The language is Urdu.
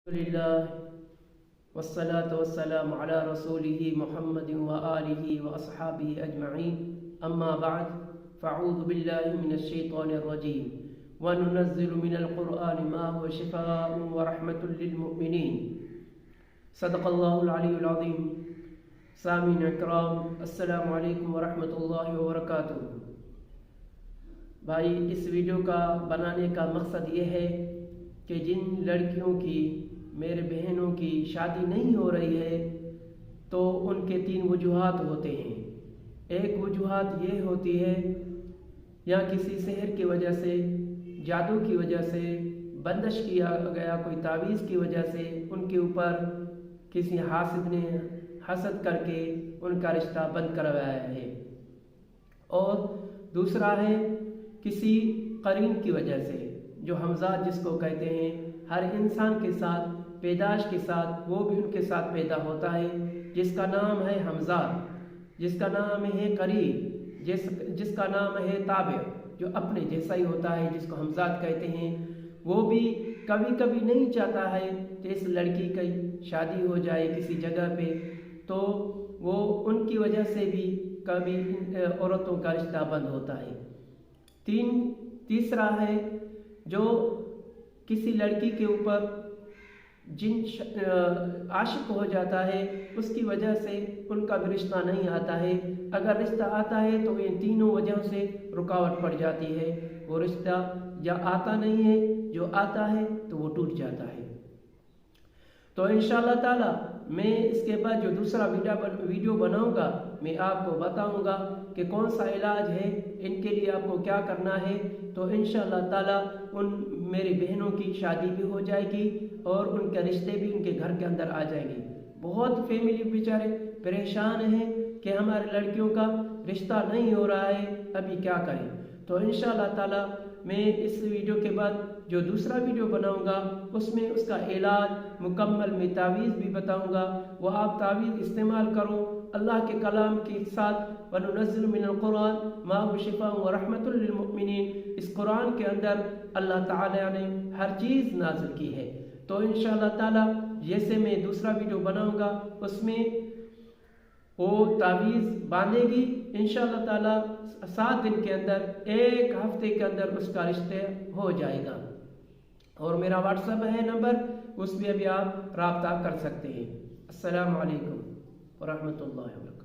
لله والصلاة والسلام على رسوله محمد وآله وأصحابه أجمعين أما بعد فأعوذ بالله من الشيطان الرجيم وننزل من القرآن ما هو شفاء ورحمة للمؤمنين صدق الله العلي العظيم سامعین اکرام السلام علیکم ورحمۃ اللہ وبرکاتہ۔ بھائی اس ویڈیو کا بنانے کا مقصد یہ ہے کہ جن لڑکیوں کی میرے بہنوں کی شادی نہیں ہو رہی ہے تو ان کے 3 وجوہات ہوتے ہیں۔ ایک وجوہات یہ ہوتی ہے یا کسی سحر کی وجہ سے، جادو کی وجہ سے، بندش کیا گیا کوئی تعویذ کی وجہ سے ان کے اوپر کسی حاسد نے حسد کر کے ان کا رشتہ بند کروایا ہے، اور دوسرا ہے کسی قرین کی وجہ سے، جو حمزات جس کو کہتے ہیں، ہر انسان کے ساتھ پیدائش کے ساتھ وہ بھی ان کے ساتھ پیدا ہوتا ہے جس کا نام ہے حمزات، جس کا نام ہے قریب، جس کا نام ہے تابع، جو اپنے جیسا ہی ہوتا ہے، جس کو حمزات کہتے ہیں۔ وہ بھی کبھی کبھی نہیں چاہتا ہے کہ اس لڑکی کی شادی ہو جائے کسی جگہ پہ، تو وہ ان کی وجہ سے بھی کبھی عورتوں کا رشتہ بند ہوتا ہے۔ تیسرا ہے جو کسی لڑکی کے اوپر جن عاشق ہو جاتا ہے، اس کی وجہ سے ان کا بھی رشتہ نہیں آتا ہے۔ اگر رشتہ آتا ہے تو ان تینوں وجہوں سے رکاوٹ پڑ جاتی ہے، وہ رشتہ یا آتا نہیں ہے، جو آتا ہے تو وہ ٹوٹ جاتا ہے۔ تو انشاءاللہ تعالی میں اس کے بعد جو دوسرا ویڈیو بناؤں گا، میں آپ کو بتاؤں گا کہ کون سا علاج ہے، ان کے لیے آپ کو کیا کرنا ہے۔ تو انشاءاللہ تعالی ان میری بہنوں کی شادی بھی ہو جائے گی اور ان کے رشتے بھی ان کے گھر کے اندر آ جائیں گے۔ بہت فیملی بیچارے پریشان ہیں کہ ہمارے لڑکیوں کا رشتہ نہیں ہو رہا ہے، ابھی کیا کریں۔ تو انشاءاللہ تعالی میں اس ویڈیو کے بعد جو دوسرا ویڈیو بناؤں گا اس میں اس کا علاج مکمل میں تعویذ بھی بتاؤں گا، وہ آپ تعویذ استعمال کرو اللہ کے کلام کے ساتھ۔ وَنُنَزِّلُ مِنَ الْقُرْآنِ مَا هُوَ شِفَاءٌ وَرَحْمَةٌ لِّلْمُؤْمِنِينَ، اس قرآن کے اندر اللہ تعالیٰ نے ہر چیز نازل کی ہے۔ تو انشاءاللہ تعالیٰ جیسے میں دوسرا ویڈیو بناؤں گا اس میں وہ تعویذ باندھے گی، انشاءاللہ تعالیٰ 7 دن کے اندر، 1 ہفتے کے اندر اس کا رشتہ ہو جائے گا۔ اور میرا واٹس ایپ ہے نمبر، اس میں بھی آپ رابطہ کر سکتے ہیں۔ السلام علیکم ورحمۃ اللہ وبرکاتہ۔